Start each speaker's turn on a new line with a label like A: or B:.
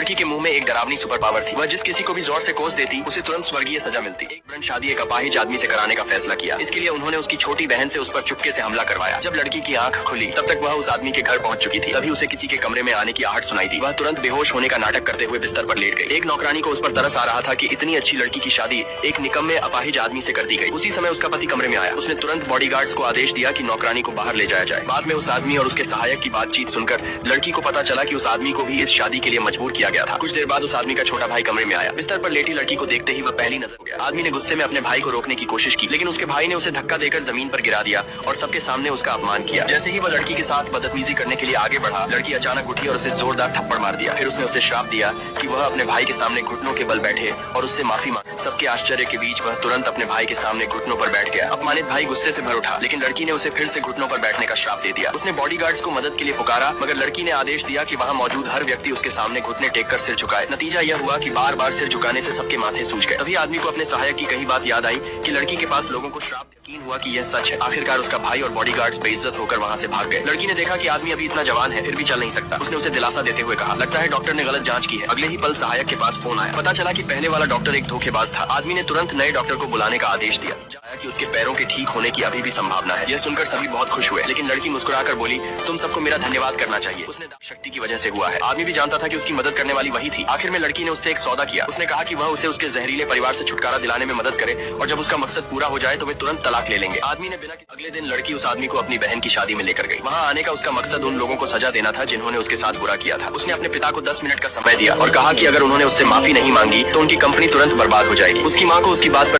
A: लड़की के मुंह में एक डरावनी सुपर पावर थी। वह जिस किसी को भी जोर से कोस देती उसे तुरंत स्वर्गीय सजा मिलती। एक ब्रह्म शादी एक अपाहिज आदमी से कराने का फैसला किया। इसके लिए उन्होंने उसकी छोटी बहन से उस पर चुपके से हमला करवाया। जब लड़की की आंख खुली तब तक वह उस आदमी के घर पहुंच चुकी थी। तभी उसे किसी के कमरे में आने की आहट सुनाई दी। वह तुरंत बेहोश होने का नाटक करते हुए बिस्तर पर लेट गई। एक नौकरानी को उस पर तरस आ रहा था कि इतनी अच्छी लड़की की शादी एक निकम्मे अपाहिज आदमी से कर दी गई। उसी समय उसका पति कमरे में आया। उसने तुरंत बॉडीगार्ड्स को आदेश दिया कि नौकरानी को बाहर ले जाया जाए। बाद में उस आदमी और उसके सहायक की बातचीत सुनकर लड़की को पता चला कि उस आदमी को भी इस शादी के लिए मजबूर किया गया था। कुछ देर बाद उस आदमी का छोटा भाई कमरे में आया। बिस्तर पर लेटी लड़की को देखते ही वह पहली नजर हो गया। आदमी ने गुस्से में अपने भाई को रोकने की कोशिश की, लेकिन उसके भाई ने उसे धक्का देकर जमीन पर गिरा दिया और सबके सामने उसका अपमान किया। जैसे ही वह लड़की के साथ बदतमीजी करने के लिए आगे बढ़ा, लड़की अचानक उठी और उसे जोरदार थप्पड़ मार दिया। फिर उसने उसे श्राप दिया कि वह अपने भाई के सामने घुटनों के बल बैठे और उससे माफी मांगे। सबके आश्चर्य के बीच वह तुरंत अपने भाई के सामने घुटनों पर बैठ गया। अपमानित भाई गुस्से से भर उठा, लेकिन लड़की ने उसे फिर से घुटनों पर बैठने का श्राप दे दिया। उसने बॉडीगार्ड्स को मदद के लिए पुकारा, मगर लड़की ने आदेश दिया कि वहां मौजूद हर व्यक्ति उसके सामने घुटने टेककर सिर झुकाए। नतीजा यह हुआ कि बार बार सिर झुकाने से सबके माथे सूज गए। तभी आदमी को अपने सहायक की कही बात याद आई कि लड़की के पास लोगों को श्राप। यकीन हुआ कि यह सच है। आखिरकार उसका भाई और बॉडीगार्ड्स बेइज्जत होकर वहां से भाग गए। लड़की ने देखा कि आदमी अभी इतना जवान है फिर भी चल नहीं सकता। उसने उसे दिलासा देते हुए कहा, लगता है डॉक्टर ने गलत जांच की है। अगले ही पल सहायक के पास फोन आया। पता चला कि पहले वाला डॉक्टर एक धोखेबाज था। आदमी ने तुरंत नए डॉक्टर को बुलाने का आदेश दिया कि उसके पैरों के ठीक होने की अभी भी संभावना है। यह सुनकर सभी बहुत खुश हुए, लेकिन लड़की मुस्कुराकर बोली, तुम सबको मेरा धन्यवाद करना चाहिए। उसने शक्ति की वजह से हुआ है। आदमी भी जानता था कि उसकी मदद करने वाली वही थी। आखिर में लड़की ने उससे एक सौदा किया। उसने कहा कि वह उसे उसके जहरीले परिवार से छुटकारा दिलाने में मदद करे और जब उसका मकसद पूरा हो जाए तो वे तुरंत तलाक ले लेंगे। आदमी ने अगले दिन लड़की उस आदमी को अपनी बहन की शादी में लेकर गई। वहाँ आने का उसका मकसद उन लोगों को सजा देना था जिन्होंने उसके साथ बुरा किया था। उसने अपने पिता को 10 मिनट का समय दिया और कहा कि अगर उन्होंने उससे माफी नहीं मांगी तो उनकी कंपनी तुरंत बर्बाद हो जाएगी। उसकी माँ को उसकी बात पर